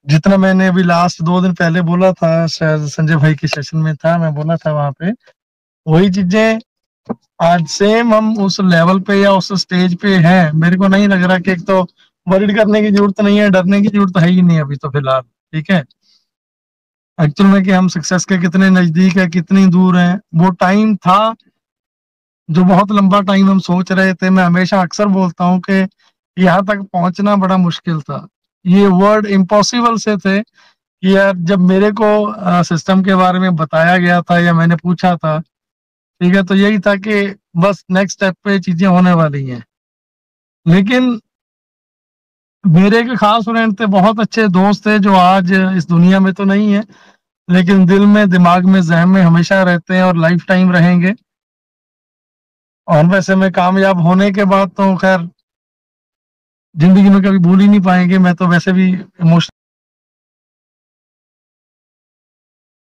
जितना मैंने अभी लास्ट 2 दिन पहले बोला था, शायद संजय भाई के सेशन में था, मैं बोला था वहाँ पे, वही चीज़ें आज सेम हम उस लेवल पे या उस स्टेज पे हैं। मेरे को नहीं लग रहा कि एक तो वरीड करने की ज़रूरत नहीं है, डरने की ज़रूरत है ही नहीं अभी तो फिलहाल, ठीक है? एक्चुअल में कि हम सक्सेस के कितने नज़दीक है, कितनी दूर हैं, वो टाइम था जो बहुत लंबा टाइम हम सोच रहे थे। मैं हमेशा अक्सर बोलता हूँ कि यहाँ तक पहुँचना बड़ा मुश्किल था। ये वर्ड इम्पॉसिबल से थे कि यार जब मेरे को सिस्टम के बारे में बताया गया था या मैंने पूछा था, ठीक है? तो यही था कि बस नेक्स्ट स्टेप पे चीज़ें होने वाली हैं। लेकिन मेरे एक खास फ्रेंड थे, बहुत अच्छे दोस्त थे जो आज इस दुनिया में तो नहीं है, लेकिन दिल में, दिमाग में, ज़हन में हमेशा रहते हैं और लाइफ टाइम रहेंगे। और वैसे में कामयाब होने के बाद तो खैर ज़िंदगी में कभी भूल ही नहीं पाएँगे। मैं तो वैसे भी इमोशनल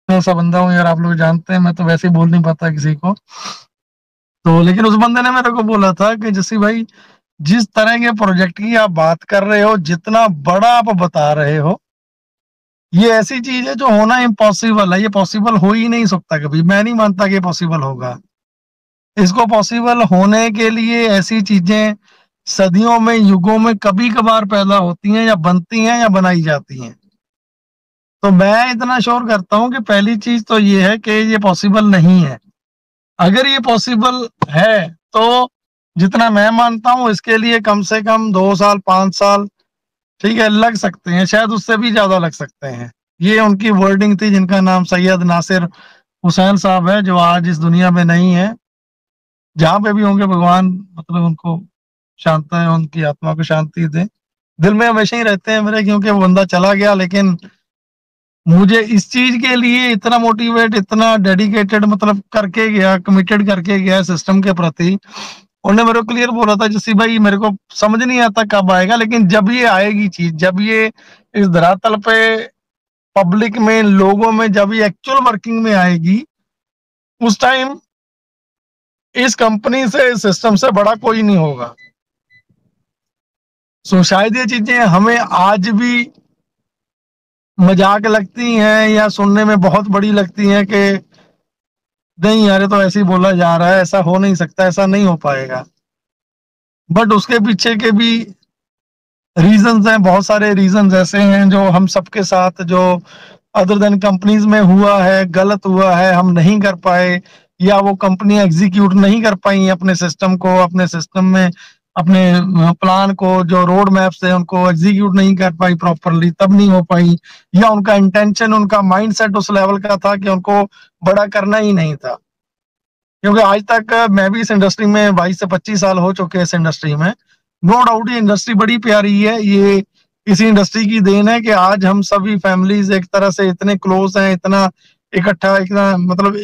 सा बंदा हूँ यार, आप लोग जानते हैं, मैं तो वैसे ही बोल नहीं पाता किसी को। तो लेकिन उस बंदे ने मेरे को बोला था कि जस्सी भाई, जिस तरह के प्रोजेक्ट की आप बात कर रहे हो, जितना बड़ा आप बता रहे हो, ये ऐसी चीज़ है जो होना इम्पॉसिबल है, ये पॉसिबल हो ही नहीं सकता कभी। मैं नहीं मानता कि पॉसिबल होगा। इसको पॉसिबल होने के लिए ऐसी चीज़ें सदियों में, युगों में कभी-कभार पैदा होती हैं या बनती हैं या बनाई जाती हैं। तो मैं इतना श्योर करता हूँ कि पहली चीज़ तो ये है कि ये पॉसिबल नहीं है। अगर ये पॉसिबल है, तो जितना मैं मानता हूँ इसके लिए कम से कम 2 साल, 5 साल, ठीक है, लग सकते हैं, शायद उससे भी ज़्यादा लग सकते हैं। ये उनकी वर्डिंग थी, जिनका नाम सैयद नासिर हुसैन साहब है, जो आज इस दुनिया में नहीं है। जहाँ पे भी होंगे भगवान मतलब उनको शांति, उनकी आत्मा को शांति दें। दिल में हमेशा ही रहते हैं मेरे, क्योंकि वो बंदा चला गया, लेकिन मुझे इस चीज़ के लिए इतना मोटिवेट, इतना डेडिकेटेड मतलब करके गया, कमिटेड करके गया सिस्टम के प्रति। उन्होंने मेरे को क्लियर बोला था, जस्सी भाई मेरे को समझ नहीं आता कब आएगा, लेकिन जब ये आएगी चीज़, जब ये इस धरातल पे पब्लिक में, लोगों में जब ये एक्चुअल वर्किंग में आएगी, उस टाइम इस कंपनी से, इस सिस्टम से बड़ा कोई नहीं होगा। सो शायद ये चीज़ें हमें आज भी मज़ाक लगती हैं या सुनने में बहुत बड़ी लगती हैं कि नहीं यार, ये तो ऐसे ही बोला जा रहा है, ऐसा हो नहीं सकता, ऐसा नहीं हो पाएगा। बट उसके पीछे के भी रीज़न्स हैं, बहुत सारे रीज़न्स ऐसे हैं जो हम सबके साथ, जो अदर देन कंपनीज़ में हुआ है, गलत हुआ है, हम नहीं कर पाए, या वो कंपनियाँ एग्ज़ीक्यूट नहीं कर पाई अपने सिस्टम को, अपने सिस्टम में अपने प्लान को, जो रोड मैप्स थे उनको एग्ज़ीक्यूट नहीं कर पाई प्रॉपर्ली, तब नहीं हो पाई, या उनका इंटेंशन, उनका माइंडसेट उस लेवल का था कि उनको बड़ा करना ही नहीं था। क्योंकि आज तक मैं भी इस इंडस्ट्री में 22 से 25 साल हो चुके हैं इस इंडस्ट्री में। नो डाउट ये इंडस्ट्री बड़ी प्यारी है। ये इसी इंडस्ट्री की देन है कि आज हम सभी फैमिलीज़ एक तरह से इतने क्लोज़ हैं, इतना इकट्ठा, इतना मतलब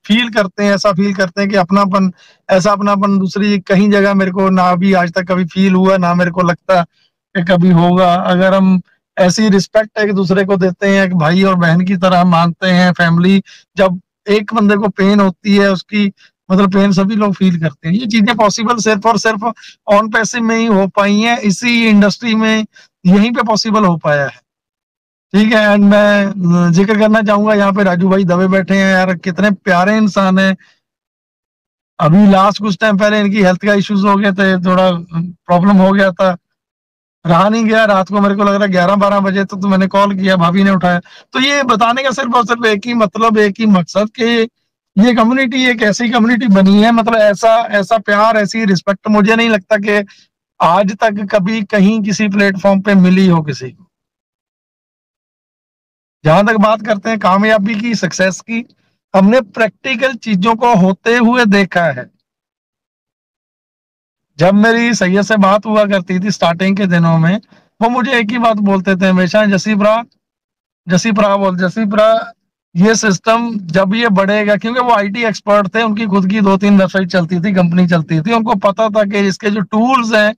फ़ील करते हैं, ऐसा फ़ील करते हैं कि अपनापन, ऐसा अपनापन दूसरी कहीं जगह मेरे को ना भी आज तक कभी फ़ील हुआ, ना मेरे को लगता कि कभी होगा। अगर हम ऐसी रिस्पेक्ट एक-दूसरे को देते हैं, एक भाई और बहन की तरह मानते हैं, फैमिली जब एक बंदे को पेन होती है, उसकी मतलब पेन सभी लोग फ़ील करते हैं। ये चीज़ें पॉसिबल सिर्फ़ और सिर्फ़ ऑन पैसिव में ही हो पाई हैं, इसी इंडस्ट्री में यहीं पे पॉसिबल हो पाया है। ठीक है, एंड मैं ज़िक्र करना चाहूँगा, यहाँ पे राजू भाई दबे बैठे हैं यार, कितने प्यारे इंसान हैं। अभी लास्ट कुछ टाइम पहले इनकी हेल्थ का इश्यूज़ हो गए थे, थोड़ा प्रॉब्लम हो गया था। रहा नहीं गया, रात को मेरे को लग रहा है 11-12 बजे तक तो मैंने कॉल किया, भाभी ने उठाया। तो ये बताने का सिर्फ़ और सिर्फ़ एक ही मतलब, एक ही मकसद कि ये कम्युनिटी एक ऐसी कम्युनिटी बनी है, मतलब ऐसा ऐसा प्यार, ऐसी रिस्पेक्ट मुझे नहीं लगता कि आज तक कभी कहीं किसी प्लेटफ़ॉर्म पे मिली हो किसी को। जहाँ तक बात करते हैं कामयाबी की, सक्सेस की, हमने प्रैक्टिकल चीज़ों को होते हुए देखा है। जब मेरी सैयद से बात हुआ करती थी स्टार्टिंग के दिनों में, वो मुझे एक ही बात बोलते थे हमेशा, जसीप्रा, ये सिस्टम जब ये बढ़ेगा, क्योंकि वो आईटी एक्सपर्ट थे, उनकी खुद की 2-3 वेबसाइट चलती थी, कंपनी चलती थी, उनको पता था कि इसके जो टूल्स हैं,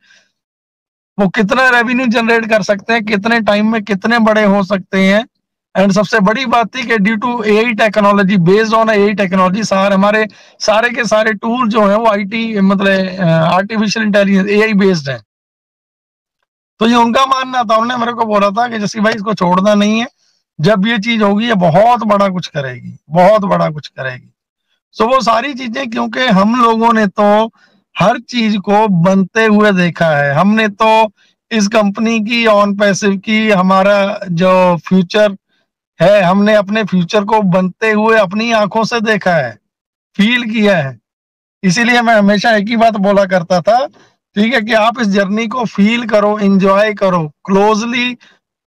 वो कितना रेवेन्यू जनरेट कर सकते हैं, कितने टाइम में कितने बड़े हो सकते हैं। एंड सबसे बड़ी बात थी कि due to AI technology, based on AI technology, हमारे सारे के सारे टूल जो हैं वो आईटी मतलब आर्टिफिशियल इंटेलिजेंस एआई बेस्ड हैं। तो ये उनका मानना था। उन्होंने मेरे को बोला था कि जैसे भाई इसको छोड़ना नहीं है, जब ये चीज होगी ये बहुत बड़ा कुछ करेगी, बहुत बड़ा कुछ करेगी। सो वो सारी चीजें, क्योंकि हम लोगों ने तो हर चीज को बनते हुए देखा है। हमने तो इस कंपनी की ऑन पैसिव की हमारा जो फ्यूचर है, हमने अपने फ्यूचर को बनते हुए अपनी आंखों से देखा है, फील किया है। इसीलिए मैं हमेशा एक ही बात बोला करता था, ठीक है, कि आप इस जर्नी को फील करो, एंजॉय करो क्लोजली,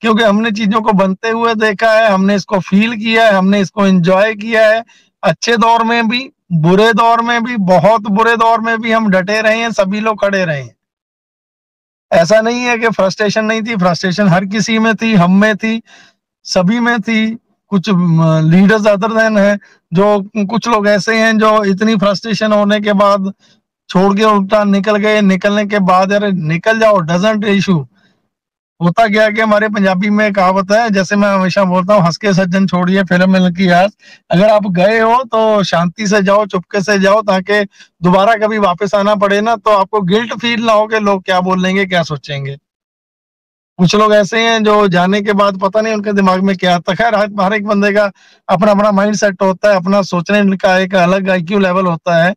क्योंकि हमने चीजों को बनते हुए देखा है, हमने इसको फील किया है, हमने इसको एंजॉय किया है। अच्छे दौर में भी, बुरे दौर में भी, बहुत बुरे दौर में भी हम डटे रहे हैं, सभी लोग खड़े रहे हैं। ऐसा नहीं है कि फ्रस्ट्रेशन नहीं थी, फ्रस्ट्रेशन हर किसी में थी, हम में थी, सभी में थी। कुछ लीडर्स अदर देन है, जो कुछ लोग ऐसे हैं जो इतनी फ्रस्ट्रेशन होने के बाद छोड़ के उल्टा निकल गए। निकलने के बाद यार निकल जाओ, डजंट इशू। होता क्या है कि हमारे पंजाबी में कहावत है, जैसे मैं हमेशा बोलता हूँ, हंस के सज्जन छोड़िए फिर मिल की यार। अगर आप गए हो तो शांति से जाओ, चुपके से जाओ, ताकि दोबारा कभी वापस आना पड़े ना तो आपको गिल्ट फील ना हो कि लोग क्या बोल लेंगे, क्या सोचेंगे। कुछ लोग ऐसे हैं जो जाने के बाद पता नहीं उनके दिमाग में क्या आता। खैर हर एक बंदे का अपना अपना माइंड सेट होता है, अपना सोचने का एक अलग आईक्यू लेवल होता है,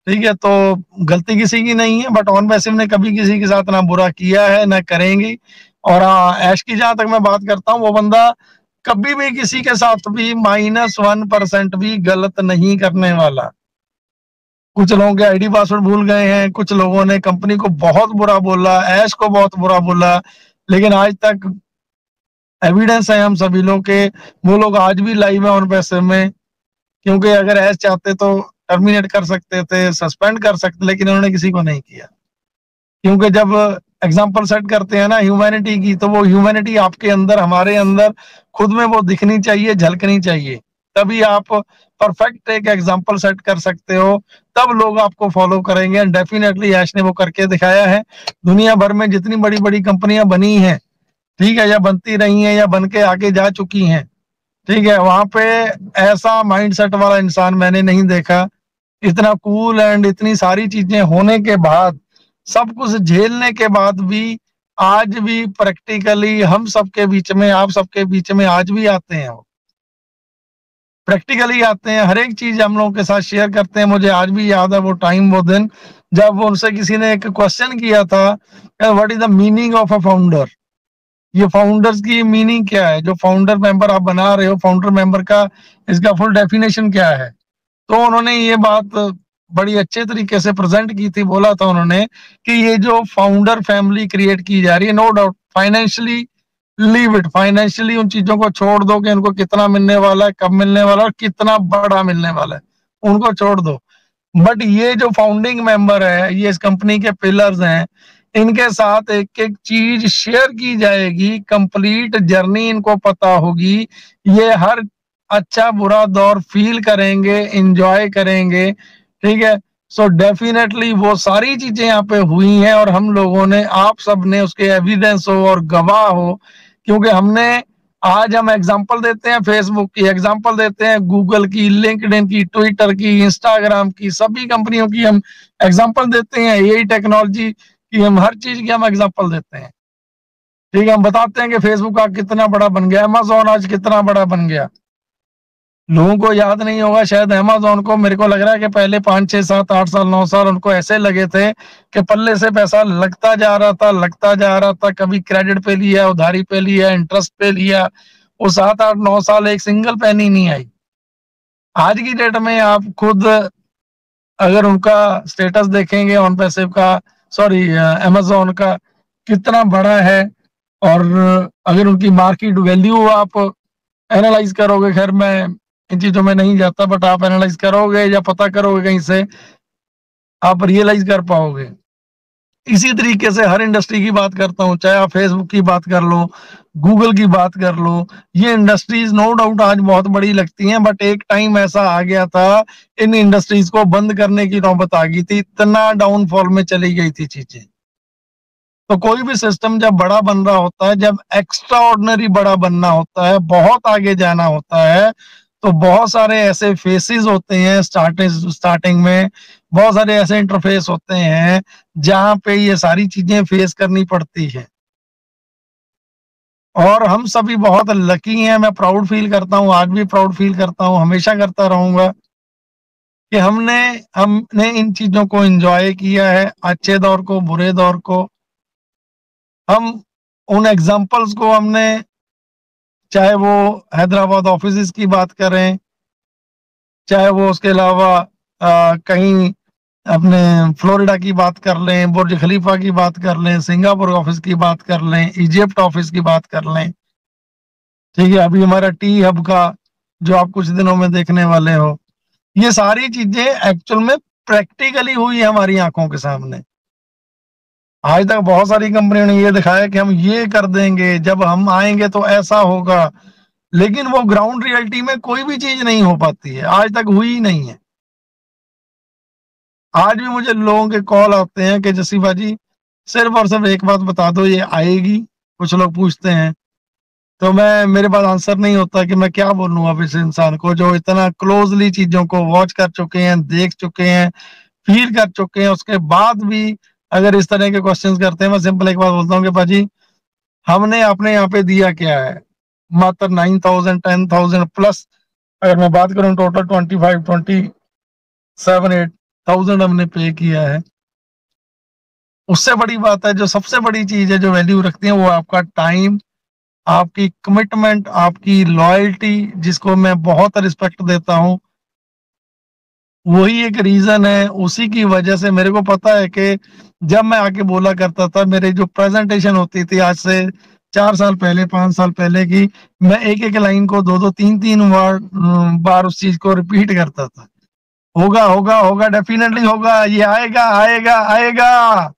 ठीक है। तो गलती किसी की नहीं है, बट ऑन पैसिव ने कभी किसी के साथ ना बुरा किया है ना करेंगी। और ऐश की जहां तक मैं बात करता हूँ, वो बंदा कभी भी किसी के साथ भी -1% भी गलत नहीं करने वाला। कुछ लोगों के आईडी पासवर्ड भूल गए हैं, कुछ लोगों ने कंपनी को बहुत बुरा बोला, ऐश को बहुत बुरा बोला, लेकिन आज तक एविडेंस है हम सभी लोग के, वो लोग आज भी लाइव है ऑन पैसिव में। क्योंकि अगर ऐश चाहते तो टर्मिनेट कर सकते थे, सस्पेंड कर सकते, लेकिन उन्होंने किसी को नहीं किया। क्योंकि जब एग्जाम्पल सेट करते हैं ना ह्यूमैनिटी की, तो वो ह्यूमैनिटी आपके अंदर, हमारे अंदर खुद में वो दिखनी चाहिए, झलकनी चाहिए। तभी आप परफेक्ट एक एग्जाम्पल सेट कर सकते हो, तब लोग आपको फॉलो करेंगे। एंड डेफिनेटली ऐश ने वो करके दिखाया है। दुनिया भर में जितनी बड़ी बड़ी कंपनियां बनी हैं, ठीक है, या बनती रही हैं या बन के आगे जा चुकी हैं, ठीक है, वहां पे ऐसा माइंडसेट वाला इंसान मैंने नहीं देखा। इतना कूल एंड इतनी सारी चीजें होने के बाद, सब कुछ झेलने के बाद भी, आज भी प्रैक्टिकली हम सबके बीच में, आप सबके बीच में आज भी आते हैं। वो प्रैक्टिकली आते हैं, हर एक चीज हम लोगों के साथ शेयर करते हैं। मुझे आज भी याद है वो टाइम, वो दिन, जब उनसे किसी ने एक क्वेश्चन किया था, what is the meaning of a founder. ये फाउंडर्स की मीनिंग क्या है, जो फाउंडर मेंबर आप बना रहे हो, फाउंडर मेंबर का इसका फुल डेफिनेशन क्या है। तो उन्होंने ये बात बड़ी अच्छे तरीके से प्रेजेंट की थी। बोला था उन्होंने कि ये जो फाउंडर फैमिली क्रिएट की जा रही है, no doubt financially leave it, financially उन चीजों को छोड़ दो कि उनको कितना मिलने वाला है, कब मिलने वाला है और कितना बड़ा मिलने वाला है, उनको छोड़ दो। बट ये जो फाउंडिंग मेंबर है, ये इस कंपनी के पिलर्स हैं, इनके साथ एक एक चीज शेयर की जाएगी, कंप्लीट जर्नी इनको पता होगी। ये हर अच्छा बुरा दौर फील करेंगे, एंजॉय करेंगे, ठीक है। सो डेफिनेटली वो सारी चीजें यहाँ पे हुई हैं, और हम लोगों ने, आप सब ने उसके एविडेंस हो और गवाह हो। क्योंकि हमने, आज हम एग्जांपल देते हैं फेसबुक की, एग्जांपल देते हैं गूगल की, लिंक्डइन की, ट्विटर की, इंस्टाग्राम की, सभी कंपनियों की हम एग्जांपल देते हैं, यही टेक्नोलॉजी की हम हर चीज की हम एग्जांपल देते हैं, ठीक है। हम बताते हैं कि फेसबुक आज कितना बड़ा बन गया, अमेजोन आज कितना बड़ा बन गया। लोगों को याद नहीं होगा शायद अमेजोन को, मेरे को लग रहा है कि पहले 5 6 7 8 साल 9 साल उनको ऐसे लगे थे कि पल्ले से पैसा लगता जा रहा था, लगता जा रहा था। कभी क्रेडिट पे लिया, उधारी पे लिया, इंटरेस्ट पे लिया, वो 7 8 9 साल एक सिंगल पेनी नहीं आई। आज की डेट में आप खुद अगर उनका स्टेटस देखेंगे ऑन पैसिव का, सॉरी अमेजोन का, कितना बड़ा है। और अगर उनकी मार्केट वैल्यू आप एनालाइज करोगे, खैर मैं इन चीजों में नहीं जाता, बट आप एनालाइज करोगे या पता करोगे कहीं से, आप रियलाइज कर पाओगे। इसी तरीके से हर इंडस्ट्री की बात करता हूँ, चाहे आप फेसबुक की बात कर लो, गूगल की बात कर लो, ये इंडस्ट्रीज नो डाउट आज बहुत बड़ी लगती हैं, बट एक टाइम ऐसा आ गया था, इन इंडस्ट्रीज को बंद करने की नौबत आ गई थी, इतना डाउनफॉल में चली गई थी चीजें। तो कोई भी सिस्टम जब बड़ा बन रहा होता है, जब एक्स्ट्रा ऑर्डिनरी बड़ा बनना होता है, बहुत आगे जाना होता है, तो बहुत सारे ऐसे फेसेस होते हैं स्टार्टिंग में, बहुत सारे ऐसे इंटरफेस होते हैं जहां पे ये सारी चीजें फेस करनी पड़ती है। और हम सभी बहुत लकी हैं। मैं प्राउड फील करता हूँ, आज भी प्राउड फील करता हूँ, हमेशा करता रहूंगा कि हमने हमने इन चीजों को एंजॉय किया है, अच्छे दौर को, बुरे दौर को। हम उन एग्जाम्पल्स को हमने, चाहे वो हैदराबाद ऑफिस की बात करें, चाहे वो उसके अलावा कहीं अपने फ्लोरिडा की बात कर लें, बुर्ज खलीफा की बात कर लें, सिंगापुर ऑफिस की बात कर लें, इजिप्ट ऑफिस की बात कर लें, ठीक है, अभी हमारा टी हब का जो आप कुछ दिनों में देखने वाले हो, ये सारी चीजें एक्चुअल में प्रैक्टिकली हुई है हमारी आंखों के सामने। आज तक बहुत सारी कंपनियों ने ये दिखाया कि हम ये कर देंगे, जब हम आएंगे तो ऐसा होगा, लेकिन वो ग्राउंड रियलिटी में कोई भी चीज नहीं हो पाती है, आज तक हुई ही नहीं है। आज भी मुझे लोगों के कॉल आते हैं कि जसी बाजी सिर्फ और सिर्फ एक बात बता दो, ये आएगी? कुछ लोग पूछते हैं, तो मैं, मेरे पास आंसर नहीं होता कि मैं क्या बोलूं अब इस इंसान को जो इतना क्लोजली चीजों को वॉच कर चुके हैं, देख चुके हैं, फील कर चुके हैं, उसके बाद भी अगर इस तरह के क्वेश्चंस करते हैं। मैं सिंपल एक बात बोलता हूँ कि भाजी हमने अपने यहाँ पे दिया क्या है? मात्र 9,000 10,000 प्लस, अगर मैं बात करूं टोटल 25 27 8,000 हमने पे किया है। उससे बड़ी बात है, जो सबसे बड़ी चीज है जो वैल्यू रखती है, वो आपका टाइम, आपकी कमिटमेंट, आपकी लॉयल्टी, जिसको मैं बहुत रिस्पेक्ट देता हूँ। वही एक रीजन है, उसी की वजह से मेरे को पता है कि जब मैं आके बोला करता था, मेरे जो प्रेजेंटेशन होती थी आज से 4 साल पहले, 5 साल पहले की, मैं एक एक लाइन को दो दो तीन तीन बार उस चीज को रिपीट करता था। होगा होगा होगा, डेफिनेटली होगा, ये आएगा आएगा आएगा।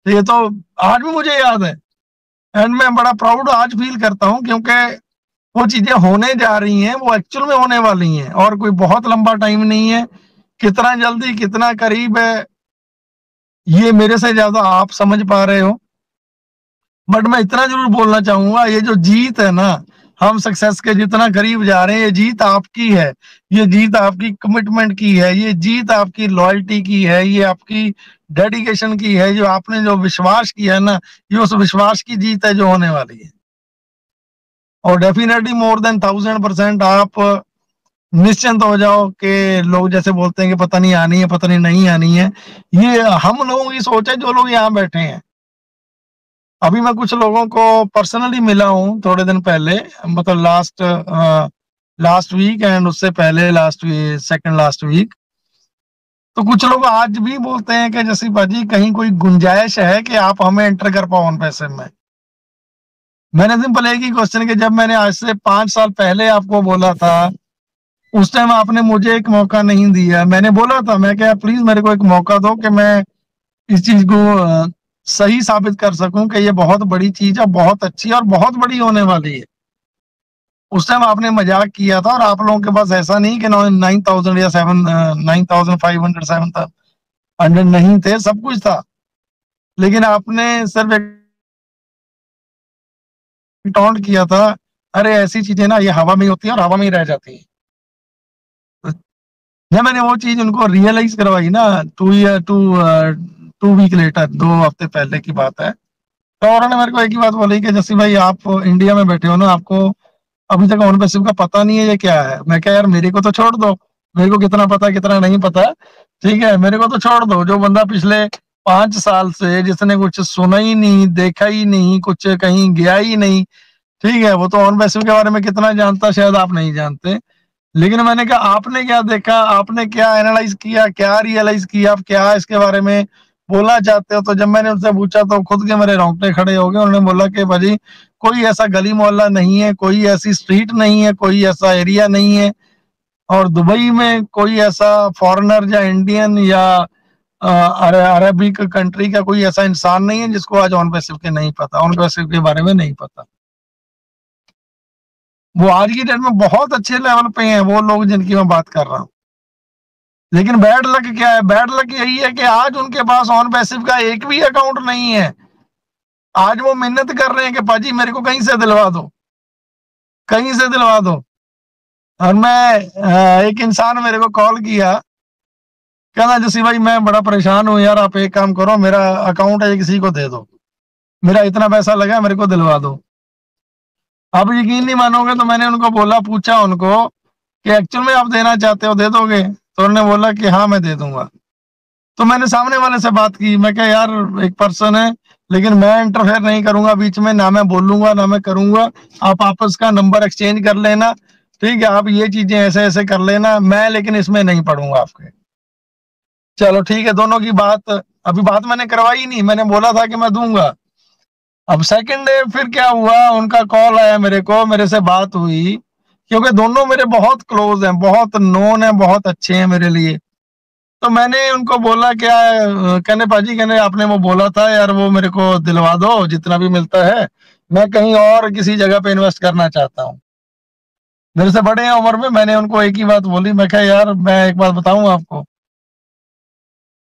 तो ये तो आज भी मुझे याद है, एंड मैं बड़ा प्राउड आज फील करता हूँ, क्योंकि वो चीजें होने जा रही हैं, वो एक्चुअल में होने वाली हैं, और कोई बहुत लंबा टाइम नहीं है। कितना जल्दी, कितना करीब है, ये मेरे से ज्यादा आप समझ पा रहे हो। बट मैं इतना जरूर बोलना चाहूंगा, ये जो जीत है ना, हम सक्सेस के जितना करीब जा रहे हैं, ये जीत आपकी है, ये जीत आपकी कमिटमेंट की है, ये जीत आपकी लॉयल्टी की है, ये आपकी डेडिकेशन की है, जो आपने जो विश्वास किया है ना, ये उस विश्वास की जीत है जो होने वाली है। और डेफिनेटली मोर देन 1000% आप निश्चिंत हो जाओ कि लोग जैसे बोलते हैं कि पता नहीं आनी है, पता नहीं नहीं आनी है, ये हम लोगों की सोच है जो लोग यहाँ बैठे हैं। अभी मैं कुछ लोगों को पर्सनली मिला हूँ थोड़े दिन पहले, मतलब लास्ट वीक, एंड उससे पहले last week, second last week. तो कुछ लोग आज भी बोलते हैं कि जैसी बाजी कहीं कोई गुंजाइश है कि आप हमें एंटर कर पाओ उन पैसे में। मैंने सिंपल एक ही क्वेश्चन, कि जब मैंने आज से 5 साल पहले आपको बोला था, उस टाइम आपने मुझे एक मौका नहीं दिया। मैंने बोला था, मैं क्या प्लीज मेरे को एक मौका दो कि मैं इस चीज को सही साबित कर सकूं कि ये बहुत बड़ी चीज है, बहुत अच्छी है और बहुत बड़ी होने वाली है। उस टाइम आपने मजाक किया था, और आप लोगों के पास ऐसा नहीं कि 9,000 या 9,500 7,000 नहीं थे, सब कुछ था, लेकिन आपने सिर्फ एक टॉन्ट किया था, अरे ऐसी चीजें ना ये हवा में होती है और हवा में ही रह जाती है। जब मैंने वो चीज उनको रियलाइज करवाई ना, 2 वीक लेटर, 2 हफ्ते पहले की बात है, तो उन्होंने मेरे को एक ही बात बोली कि जसी भाई आप इंडिया में बैठे हो ना, आपको अभी तक ऑन पैसिव का पता नहीं है ये क्या है। मैं क्या यार, मेरे को तो छोड़ दो, मेरे को कितना पता कितना नहीं पता, ठीक है, मेरे को तो छोड़ दो। जो बंदा पिछले 5 साल से, जिसने कुछ सुना ही नहीं, देखा ही नहीं, कुछ कहीं गया ही नहीं, ठीक है, वो तो ऑन पैसिव के बारे में कितना जानता शायद आप नहीं जानते। लेकिन मैंने कहा आपने क्या देखा, आपने क्या एनालाइज किया, क्या रियलाइज किया, आप क्या इसके बारे में बोलना चाहते हो? तो जब मैंने उनसे पूछा तो खुद के मेरे रोंगटे खड़े हो गए। उन्होंने बोला कि भाजी कोई ऐसा गली मोहल्ला नहीं है, कोई ऐसी स्ट्रीट नहीं है, कोई ऐसा एरिया नहीं है, और दुबई में कोई ऐसा फॉरेनर या इंडियन या अरबिक कंट्री का कोई ऐसा इंसान नहीं है जिसको आज ऑन पैसिव के नहीं पता, ऑन पैसिव के बारे में नहीं पता। वो आज की डेट में बहुत अच्छे लेवल पे हैं वो लोग जिनकी मैं बात कर रहा हूँ। लेकिन बैड लक क्या है? बैड लक यही है कि आज उनके पास ऑन पैसिव का एक भी अकाउंट नहीं है। आज वो मेहनत कर रहे हैं कि पाजी मेरे को कहीं से दिलवा दो, कहीं से दिलवा दो। और मैं एक इंसान मेरे को कॉल किया, कहना जसी भाई मैं बड़ा परेशान हूँ यार, आप एक काम करो, मेरा अकाउंट है किसी को दे दो, मेरा इतना पैसा लगा, मेरे को दिलवा दो। आप यकीन नहीं मानोगे, तो मैंने उनको बोला, पूछा उनको कि एक्चुअल में आप देना चाहते हो, दे दोगे? तो उन्होंने बोला कि हाँ मैं दे दूंगा। तो मैंने सामने वाले से बात की, मैं कहा यार एक पर्सन है, लेकिन मैं इंटरफेयर नहीं करूंगा बीच में, ना मैं बोलूंगा ना मैं करूंगा। आप आपस का नंबर एक्सचेंज कर लेना, ठीक है, आप ये चीजें ऐसे ऐसे कर लेना, मैं लेकिन इसमें नहीं पढ़ूंगा आपके। चलो ठीक है, दोनों की बात, अभी बात मैंने करवाई नहीं, मैंने बोला था कि मैं दूंगा। अब सेकंड डे फिर क्या हुआ, उनका कॉल आया मेरे को, मेरे से बात हुई, क्योंकि दोनों मेरे बहुत क्लोज हैं, बहुत नोन है, बहुत अच्छे हैं मेरे लिए। तो मैंने उनको बोला क्या, कहने पाजी, कहने आपने वो बोला था यार, वो मेरे को दिलवा दो जितना भी मिलता है, मैं कहीं और किसी जगह पे इन्वेस्ट करना चाहता हूँ। मेरे से बड़े हैं उम्र में, मैंने उनको एक ही बात बोली, मैं कहा यार मैं एक बात बताऊं आपको,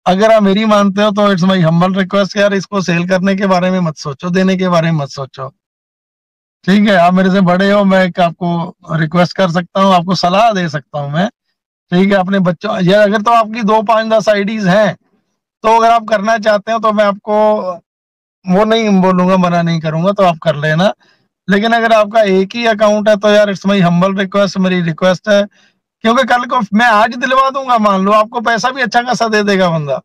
अगर आप मेरी मानते हो तो इट्स माई हम्बल रिक्वेस्ट, यार इसको सेल करने के बारे में मत सोचो, देने के बारे में मत सोचो, ठीक है, आप मेरे से बड़े हो, मैं एक आपको रिक्वेस्ट कर सकता हूँ, आपको सलाह दे सकता हूँ मैं, ठीक है, अपने बच्चों, या अगर तो आपकी 2 5 10 आईडीज हैं, तो अगर आप करना चाहते हो तो मैं आपको वो नहीं बोलूंगा, मना नहीं करूंगा, तो आप कर लेना। लेकिन अगर आपका एक ही अकाउंट है तो यार इट्स माई हम्बल रिक्वेस्ट, मेरी रिक्वेस्ट है, क्योंकि कल को मैं आज दिलवा दूंगा, मान लो आपको पैसा भी अच्छा खासा दे देगा बंदा,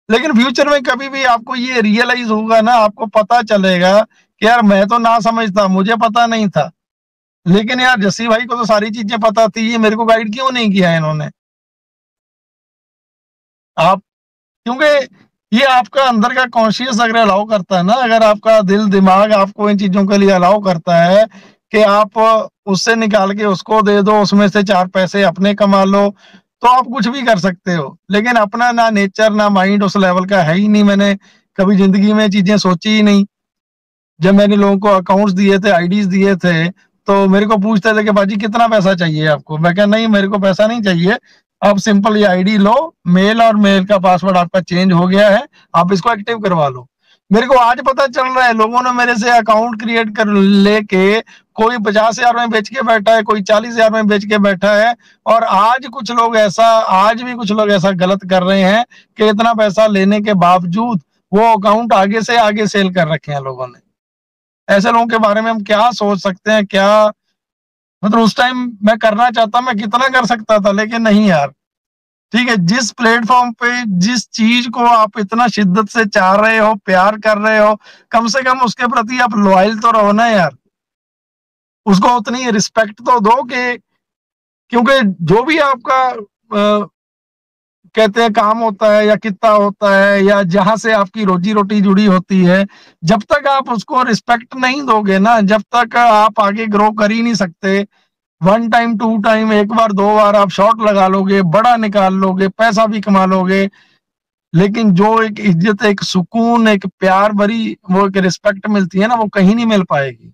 लेकिन फ्यूचर में कभी भी आपको ये रियलाइज होगा ना, आपको पता चलेगा कि यार मैं तो ना समझता, मुझे पता नहीं था, लेकिन यार जस्सी भाई को तो सारी चीजें पता थी, ये मेरे को गाइड क्यों नहीं किया इन्होंने। आप, क्योंकि ये आपका अंदर का कॉन्शियस अगर अलाउ करता है ना, अगर आपका दिल दिमाग आपको इन चीजों के लिए अलाउ करता है कि आप उससे निकाल के उसको दे दो, उसमें से 4 पैसे अपने कमा लो, तो आप कुछ भी कर सकते हो। लेकिन अपना ना नेचर ना माइंड उस लेवल का है ही नहीं, मैंने कभी जिंदगी में चीजें सोची ही नहीं। जब मैंने लोगों को अकाउंट्स दिए थे, आईडीज दिए थे, तो मेरे को पूछते थे कि बाजी कितना पैसा चाहिए आपको, मैं कहा नहीं मेरे को पैसा नहीं चाहिए, आप सिंपल ये आईडी लो, मेल और मेल का पासवर्ड आपका चेंज हो गया है, आप इसको एक्टिव करवा लो। मेरे को आज पता चल रहा है, लोगों ने मेरे से अकाउंट क्रिएट कर लेके, कोई 50,000 में बेच के बैठा है, कोई 40,000 में बेच के बैठा है, और आज भी कुछ लोग ऐसा गलत कर रहे हैं कि इतना पैसा लेने के बावजूद वो अकाउंट आगे से आगे सेल कर रखे हैं लोगों ने। ऐसे लोगों के बारे में हम क्या सोच सकते हैं, क्या मतलब, उस टाइम मैं करना चाहता, मैं कितना कर सकता था, लेकिन नहीं यार, ठीक है, जिस प्लेटफॉर्म पे जिस चीज को आप इतना शिद्दत से चाह रहे हो, प्यार कर रहे हो, कम से कम उसके प्रति आप लॉयल तो रहो ना यार, उसको उतनी रिस्पेक्ट तो दो कि, क्योंकि जो भी आपका कहते हैं काम होता है या कितना होता है, या जहां से आपकी रोजी रोटी जुड़ी होती है, जब तक आप उसको रिस्पेक्ट नहीं दोगे ना, जब तक आप आगे ग्रो कर ही नहीं सकते। 1 टाइम 2 टाइम, एक बार 2 बार आप शॉट लगा लोगे, बड़ा निकाल लोगे, पैसा भी कमा लोगे, लेकिन जो एक इज्जत, एक सुकून, एक प्यार भरी वो एक रिस्पेक्ट मिलती है ना, वो कहीं नहीं मिल पाएगी।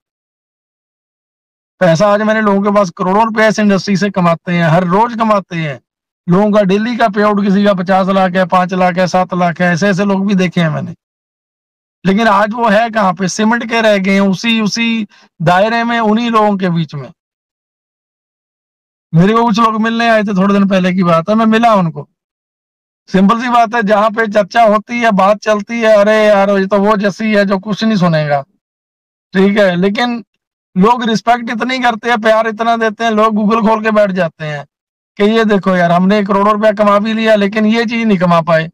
पैसा आज मैंने लोगों के पास करोड़ों रुपए इस इंडस्ट्री से कमाते हैं, हर रोज कमाते हैं, लोगों का डेली का पे आउट किसी का 50 लाख है, 5 लाख है, 7 लाख है, ऐसे ऐसे लोग भी देखे हैं मैंने। लेकिन आज वो है कहाँ पे, सिमट के रह गए हैं उसी उसी दायरे में, उन्हीं लोगों के बीच में। मेरे को कुछ लोग मिलने आए थे, थोड़े दिन पहले की बात है, मैं मिला उनको, सिंपल सी बात है, जहां पे चर्चा होती है, बात चलती है, अरे यार ये तो वो जैसी है जो कुछ नहीं सुनेगा, ठीक है, लेकिन लोग रिस्पेक्ट इतनी करते हैं, प्यार इतना देते हैं, लोग गूगल खोल के बैठ जाते हैं कि ये देखो यार, हमने करोड़ों रुपया कमा भी लिया, लेकिन ये चीज नहीं कमा पाए।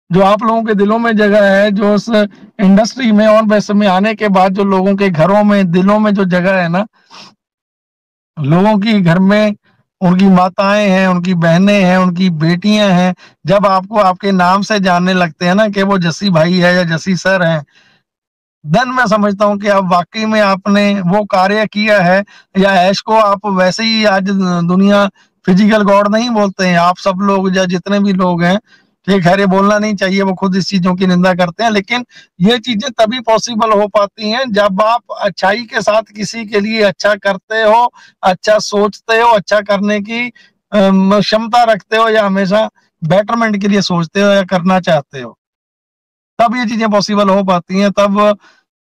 जो आप लोगों के दिलों में जगह है, जो उस इंडस्ट्री में और वैसे में आने के बाद जो लोगों के घरों में, दिलों में जो जगह है ना, लोगों की घर में उनकी माताएं हैं, उनकी बहनें हैं, उनकी बेटियां हैं, जब आपको आपके नाम से जानने लगते हैं ना कि वो जस्सी भाई है या जस्सी सर हैं, देन मैं समझता हूँ कि अब वाकई में आपने वो कार्य किया है, या ऐश को आप वैसे ही आज दुनिया फिजिकल गॉड नहीं बोलते हैं, आप सब लोग या जितने भी लोग हैं, ठीक है, ये बोलना नहीं चाहिए, वो खुद इस चीजों की निंदा करते हैं, लेकिन ये चीजें तभी पॉसिबल हो पाती हैं जब आप अच्छाई के साथ किसी के लिए अच्छा करते हो, अच्छा सोचते हो, अच्छा करने की क्षमता रखते हो, या हमेशा बेटरमेंट के लिए सोचते हो या करना चाहते हो, तब ये चीजें पॉसिबल हो पाती हैं। तब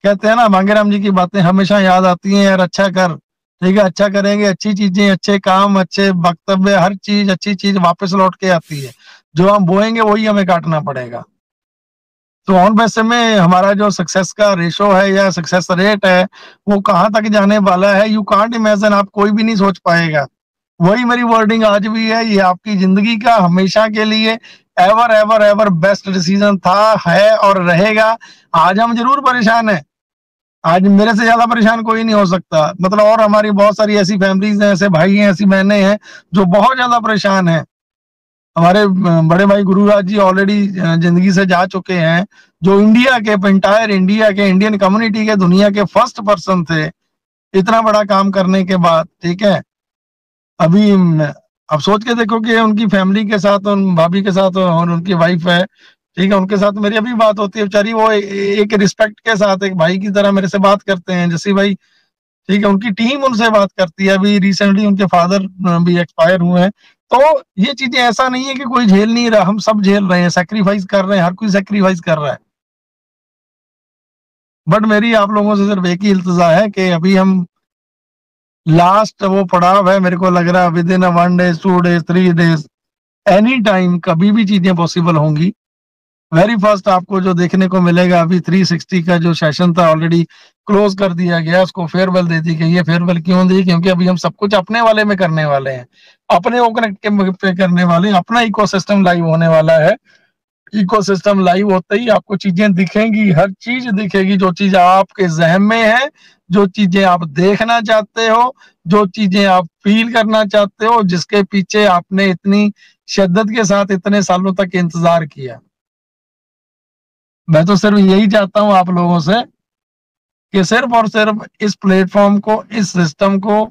कहते हैं ना, मांगेराम जी की बातें हमेशा याद आती हैं, यार अच्छा कर, ठीक है, अच्छा करेंगे, अच्छी चीजें, अच्छे काम, अच्छे वक्तव्य, हर चीज अच्छी चीज वापस लौट के आती है, जो हम बोएंगे वही हमें काटना पड़ेगा। तो ऑन पैसिव में हमारा जो सक्सेस का रेशो है या सक्सेस रेट है वो कहाँ तक जाने वाला है, यू कांट इमेजिन, आप कोई भी नहीं सोच पाएगा। वही मेरी वर्डिंग आज भी है, ये आपकी जिंदगी का हमेशा के लिए ever ever ever best decision था, है और रहेगा। आज हम जरूर परेशान हैं, आज मेरे से ज्यादा परेशान कोई नहीं हो सकता, मतलब, और हमारी बहुत सारी ऐसी फैमिलीज हैं, ऐसे भाई हैं, ऐसी बहनें हैं जो बहुत ज्यादा परेशान हैं। हमारे बड़े भाई गुरुराज जी ऑलरेडी जिंदगी से जा चुके हैं, जो इंडिया के, एंटायर इंडिया के, इंडियन कम्युनिटी के, दुनिया के फर्स्ट पर्सन थे इतना बड़ा काम करने के बाद। ठीक है, अभी अब सोच के देखो कि उनकी फैमिली के साथ, उन भाभी के साथ और उनकी वाइफ है, ठीक है, उनके साथ मेरी अभी बात होती है, बेचारी वो एक रिस्पेक्ट के साथ एक भाई की तरह मेरे से बात करते हैं, जैसे भाई, ठीक है, उनकी टीम उनसे बात करती है। अभी रिसेंटली उनके फादर भी एक्सपायर हुए हैं। तो ये चीजें, ऐसा नहीं है कि कोई झेल नहीं रहा, हम सब झेल रहे हैं, सेक्रीफाइस कर रहे हैं, हर कोई सेक्रीफाइस कर रहा है। बट मेरी आप लोगों से सिर्फ एक ही इल्तजा है कि अभी हम लास्ट वो पड़ाव है, मेरे को लग रहा है with in 1 day 2 days 3 days, any time कभी भी चीजें पॉसिबल होंगी। वेरी फर्स्ट आपको जो देखने को मिलेगा, अभी 360 का जो सेशन था ऑलरेडी क्लोज कर दिया गया, उसको फेयरवेल दे दी गई है। फेयरवेल क्यों दी? क्योंकि अभी हम सब कुछ अपने वाले में करने वाले हैं, अपने ओकनेक्ट के पे करने वाले हैं, अपना इकोसिस्टम लाइव होने वाला है। इकोसिस्टम लाइव होते ही आपको चीजें दिखेंगी, हर चीज दिखेगी, जो चीज आपके जहन में है, जो चीजें आप देखना चाहते हो, जो चीजें आप फील करना चाहते हो, जिसके पीछे आपने इतनी शिद्दत के साथ इतने सालों तक इंतजार किया। मैं तो सिर्फ यही चाहता हूं आप लोगों से कि सिर्फ और सिर्फ इस प्लेटफॉर्म को, इस सिस्टम को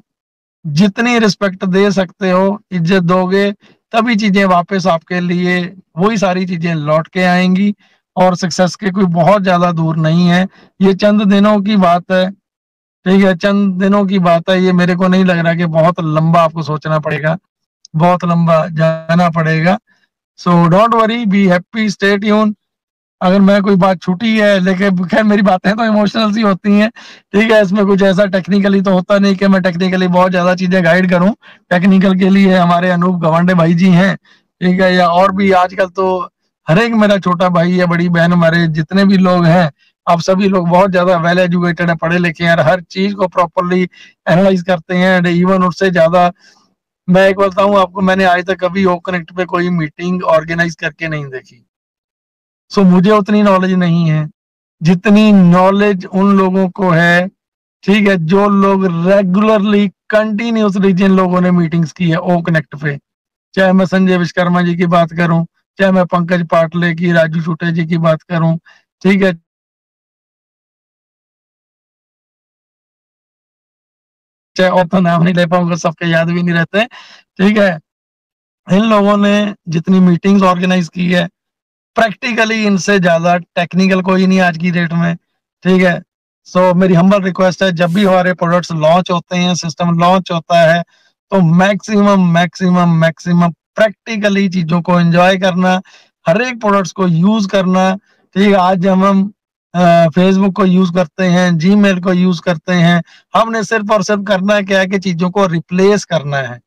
जितनी रिस्पेक्ट दे सकते हो, इज्जत दोगे, तभी चीजें वापस आपके लिए वही सारी चीजें लौट के आएंगी। और सक्सेस के कोई बहुत ज्यादा दूर नहीं है, ये चंद दिनों की बात है। ठीक है, चंद दिनों की बात है, ये मेरे को नहीं लग रहा कि बहुत लंबा आपको सोचना पड़ेगा, बहुत लंबा जाना पड़ेगा। So don't worry, be happy, stay tune. अगर मैं कोई बात छूटी है, लेकिन खैर मेरी बातें तो इमोशनल सी होती हैं, ठीक है, इसमें कुछ ऐसा टेक्निकली तो होता नहीं कि मैं टेक्निकली बहुत ज्यादा चीजें गाइड करूं। टेक्निकल के लिए हमारे अनूप गवांडे भाई जी हैं, ठीक है, या और भी आजकल तो हर एक मेरा छोटा भाई या बड़ी बहन, हमारे जितने भी लोग हैं, आप सभी लोग बहुत ज्यादा वेल एजुकेटेड है, पढ़े लिखे हैं, हर चीज को प्रॉपरली एनालाइज करते हैं। इवन उससे ज्यादा मैं एक बताऊं आपको, मैंने आज तक कभी ओ कनेक्ट पे कोई मीटिंग ऑर्गेनाइज करके नहीं देखी। सो मुझे उतनी नॉलेज नहीं है जितनी नॉलेज उन लोगों को है, ठीक है, जो लोग रेगुलरली कंटिन्यूसली, जिन लोगों ने मीटिंग्स की है ओ कनेक्ट पे। चाहे मैं संजय विश्वकर्मा जी की बात करूं, चाहे मैं पंकज पाटले की, राजू छुटे जी की बात करूं, ठीक है, चाहे और तो नाम नहीं ले पाऊंगा, सबके याद भी नहीं रहते, ठीक है, इन लोगों ने जितनी मीटिंग्स ऑर्गेनाइज की है, प्रैक्टिकली इनसे ज्यादा टेक्निकल कोई नहीं आज की डेट में। ठीक है, सो मेरी हम्बल रिक्वेस्ट है, जब भी हमारे प्रोडक्ट्स लॉन्च होते हैं, सिस्टम लॉन्च होता है, तो मैक्सिमम मैक्सिमम मैक्सिमम प्रैक्टिकली चीजों को एंजॉय करना, हर एक प्रोडक्ट्स को यूज करना। ठीक है, आज हम फेसबुक को यूज करते हैं, जीमेल को यूज करते हैं, हमने सिर्फ और सिर्फ करना क्या है कि चीजों को रिप्लेस करना है,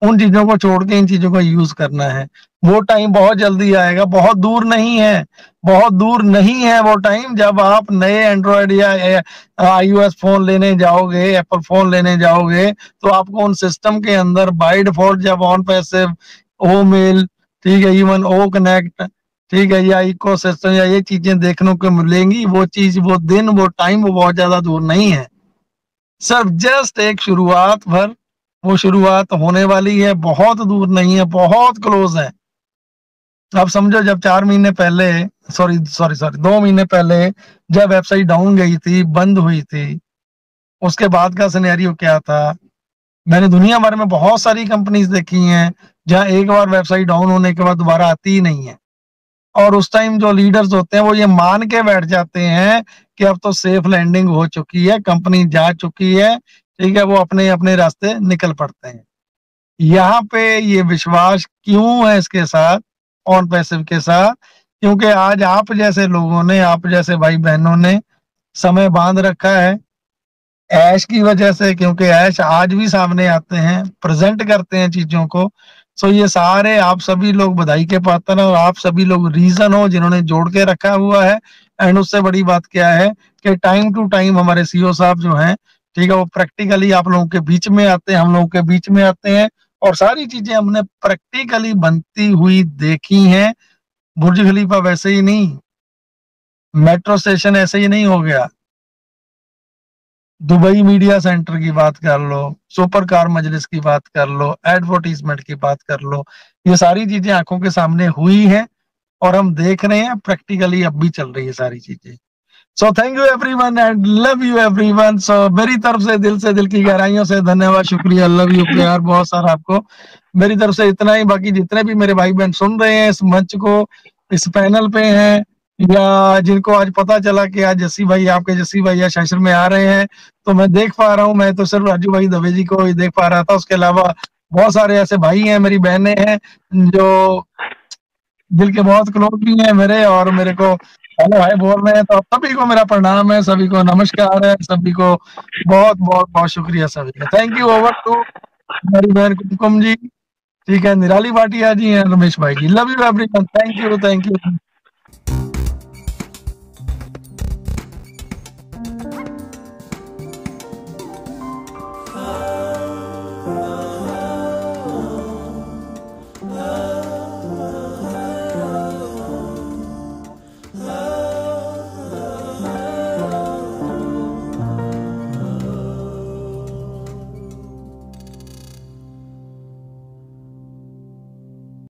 उन चीजों को छोड़ के इन चीजों को यूज करना है। वो टाइम बहुत जल्दी आएगा, बहुत दूर नहीं है, बहुत दूर नहीं है वो टाइम, जब आप नए एंड्रॉयड या iOS फोन लेने जाओगे, एप्पल फोन लेने जाओगे, तो आपको उन सिस्टम के अंदर बाय डिफॉल्ट जब ऑन पैसिव, ओ मेल, ठीक है, इवन ओ कनेक्ट, ठीक है, या इको सिस्टम, या ये चीजें देखने को मिलेंगी। वो चीज, वो दिन, वो टाइम, वो बहुत ज्यादा दूर नहीं है, सिर्फ जस्ट एक शुरुआत भर वो शुरुआत होने वाली है, बहुत दूर नहीं है, बहुत क्लोज है। आप समझो, जब 4 महीने पहले, सॉरी सॉरी सॉरी 2 महीने पहले जब वेबसाइट डाउन गई थी, बंद हुई थी, उसके बाद का सिनेरियो क्या था। मैंने दुनिया भर में बहुत सारी कंपनीज देखी हैं जहां एक बार वेबसाइट डाउन होने के बाद दोबारा आती ही नहीं है, और उस टाइम जो लीडर्स होते हैं वो ये मान के बैठ जाते हैं कि अब तो सेफ लैंडिंग हो चुकी है, कंपनी जा चुकी है, ठीक है, वो अपने अपने रास्ते निकल पड़ते हैं। यहाँ पे ये विश्वास क्यों है इसके साथ, ऑन पैसिव के साथ? क्योंकि आज आप जैसे लोगों ने, आप जैसे भाई बहनों ने समय बांध रखा है ऐश की वजह से, क्योंकि ऐश आज भी सामने आते हैं, प्रेजेंट करते हैं चीजों को, सो ये सारे आप सभी लोग बधाई के पात्र हैं और आप सभी लोग रीजन हो जिन्होंने जोड़ के रखा हुआ है। एंड उससे बड़ी बात क्या है कि टाइम टू टाइम हमारे सीईओ साहब जो हैं, ठीक है, वो प्रैक्टिकली आप लोगों के बीच में आते हैं, हम लोगों के बीच में आते हैं और सारी चीजें हमने प्रैक्टिकली बनती हुई देखी हैं। बुर्ज खलीफा वैसे ही नहीं, मेट्रो स्टेशन ऐसे ही नहीं हो गया, दुबई मीडिया सेंटर की बात कर लो, सुपर कार मजलिस की बात कर लो, एडवर्टीजमेंट की बात कर लो, ये सारी चीजें आंखों के सामने हुई हैं और हम देख रहे हैं प्रैक्टिकली अब भी चल रही है सारी चीजें। So thank you everyone and love you everyone. So मेरी तरफ से दिल से, दिल की गहराइयों से धन्यवाद, शुक्रिया, लव यू, प्यार बहुत सारा आपको। मेरी तरफ से इतना ही। बाकी जितने भी मेरे भाई बहन सुन रहे हैं इस मंच को, इस पैनल पे हैं, या जिनको आज पता चला कि आज जस्सी भाई, आपके जस्सी भैया सेशन में आ रहे हैं, तो मैं देख पा रहा हूँ, मैं तो सिर्फ राजू भाई दवे जी को ही देख पा रहा था, उसके अलावा बहुत सारे ऐसे भाई हैं, मेरी बहनें हैं जो दिल के बहुत क्लोज भी हैं मेरे, और मेरे को हेलो हाय बोल रहे हैं। तो सभी को मेरा प्रणाम है, सभी को नमस्कार है, सभी को बहुत बहुत बहुत शुक्रिया सभी का। Thank you. ओवर टू हमारी बहन कुमकुम जी, ठीक है, निराली भाटिया जी एंड रमेश भाई ji. Love you everyone, thank you, thank you.